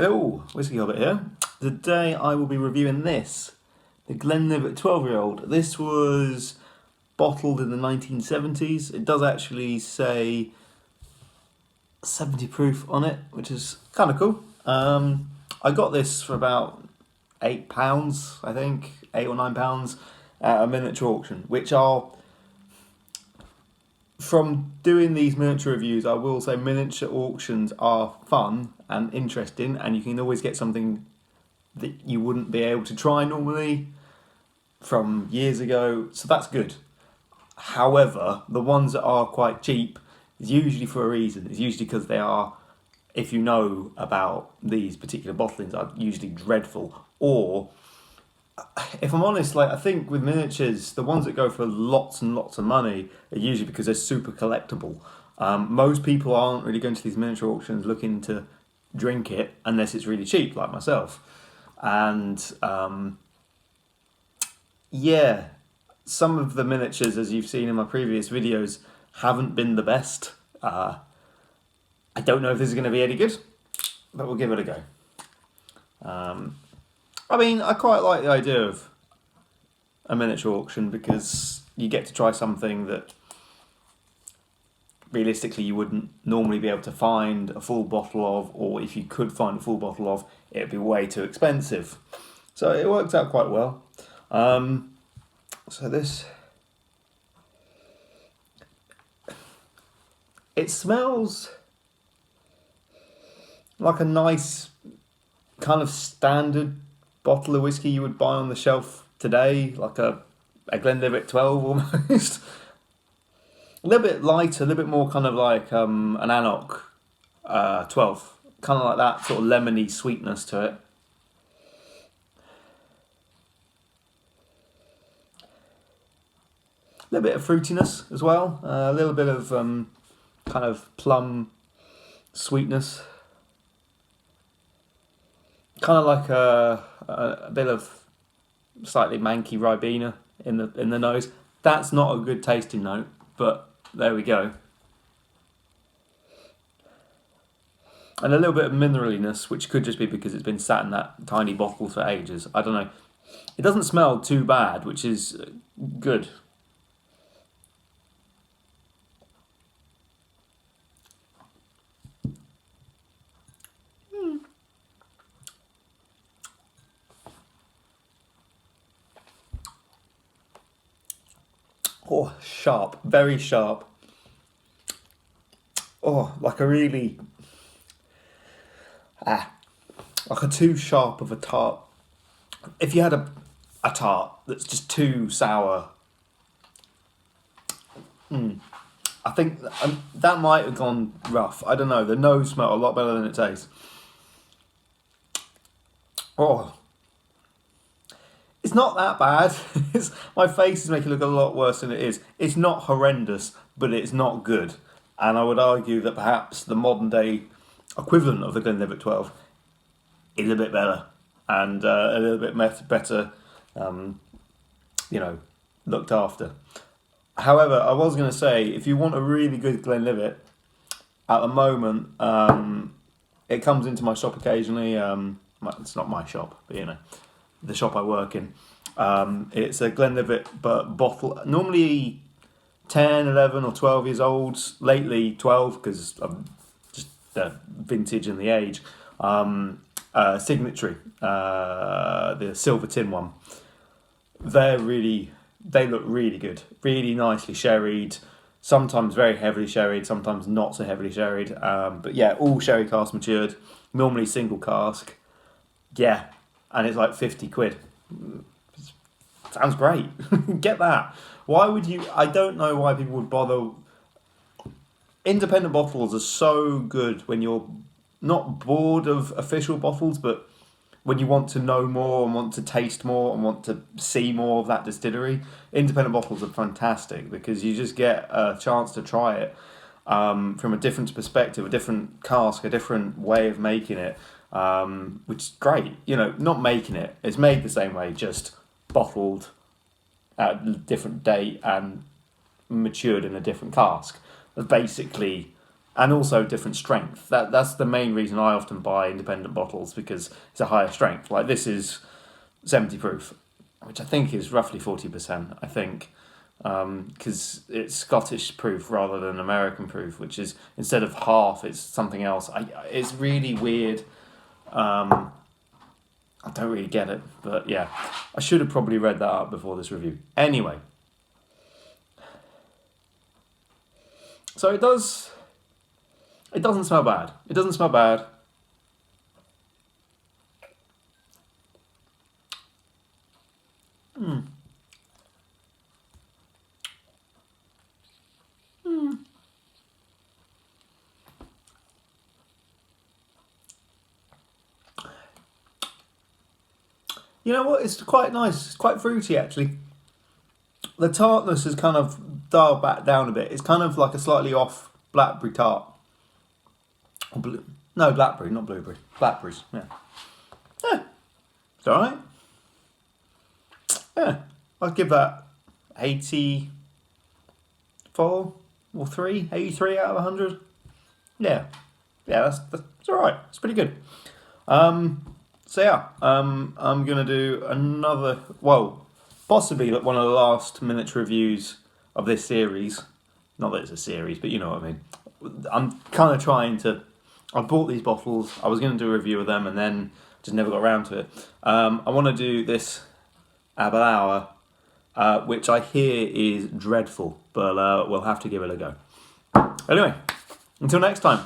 Hello, Whisky here. Today I will be reviewing this, the Glenlivet 12-year-old. This was bottled in the 1970s. It does actually say 70 proof on it, which is kind of cool. I got this for about £8, I think, £8 or £9 at a miniature auction, which are, from doing these miniature reviews, I will say miniature auctions are fun and interesting, and you can always get something that you wouldn't be able to try normally from years ago, so that's good. However, the ones that are quite cheap is usually for a reason. It's usually because they are, if you know about these particular bottlings, are usually dreadful. Or, if I'm honest, I think with miniatures, the ones that go for lots and lots of money are usually because they're super collectible. Most people aren't really going to these miniature auctions looking to drink it unless it's really cheap, like myself. And some of the miniatures, as you've seen in my previous videos, haven't been the best. I don't know if this is going to be any good, but we'll give it a go. I quite like the idea of a miniature auction because you get to try something that realistically you wouldn't normally be able to find a full bottle of, or if you could find a full bottle of, it'd be way too expensive. So it works out quite well. It smells like a nice kind of standard bottle of whiskey you would buy on the shelf today, like a Glenlivet 12 almost. A little bit lighter, a little bit more kind of like an Annock 12. Kind of like that sort of lemony sweetness to it. A little bit of fruitiness as well. A little bit of kind of plum sweetness. Kind of like a bit of slightly manky Ribena in the nose. That's not a good tasting note, but there we go. And a little bit of mineraliness, which could just be because it's been sat in that tiny bottle for ages. I don't know. It doesn't smell too bad, which is good. Oh, sharp, very sharp. Oh, like a really, like a too sharp of a tart. If you had a tart that's just too sour, I think that might have gone rough. I don't know. The nose smelled a lot better than it tastes. Oh. It's not that bad. My face is making it look a lot worse than it is. It's not horrendous, but it's not good. And I would argue that perhaps the modern day equivalent of the Glenlivet 12 is a bit better and a little bit better, looked after. However, I was going to say, if you want a really good Glenlivet, at the moment, it comes into my shop occasionally. It's not my shop, but the shop I work in. It's a Glenlivet but bottle, normally 10, 11 or 12 years old, lately 12 because I'm just the vintage and the age. Signatory, the silver tin one. They look really good, really nicely sherried, sometimes very heavily sherried, sometimes not so heavily sherried. But yeah, all sherry cask matured, normally single cask. Yeah. And it's like 50 quid. Sounds great. Get that. Why would you... I don't know why people would bother. Independent bottles are so good when you're not bored of official bottles, but when you want to know more and want to taste more and want to see more of that distillery. Independent bottles are fantastic because you just get a chance to try it from a different perspective, a different cask, a different way of making it. Which is great, not making it. It's made the same way, just bottled at a different date and matured in a different cask. That's basically and also different strength. That's the main reason I often buy independent bottles, because it's a higher strength. Like this is 70 proof, which I think is roughly 40%. I think because it's Scottish proof rather than American proof, which is instead of half, it's something else. It's really weird. I don't really get it, but yeah, I should have probably read that up before this review. Anyway, so it doesn't smell bad. It doesn't smell bad. You know what? It's quite nice. It's quite fruity, actually. The tartness is kind of dialed back down a bit. It's kind of like a slightly off blackberry tart. No, blackberry, not blueberry. Blackberries, yeah. Yeah, it's alright. Yeah, I'd give that 84 or 83 out of 100. Yeah, that's alright. It's pretty good. So yeah, I'm gonna do another, well, possibly one of the last miniature reviews of this series. Not that it's a series, but you know what I mean. I'm kind of trying to. I bought these bottles. I was going to do a review of them, and then just never got around to it. I want to do this Abelauer, which I hear is dreadful, but we'll have to give it a go. Anyway, until next time.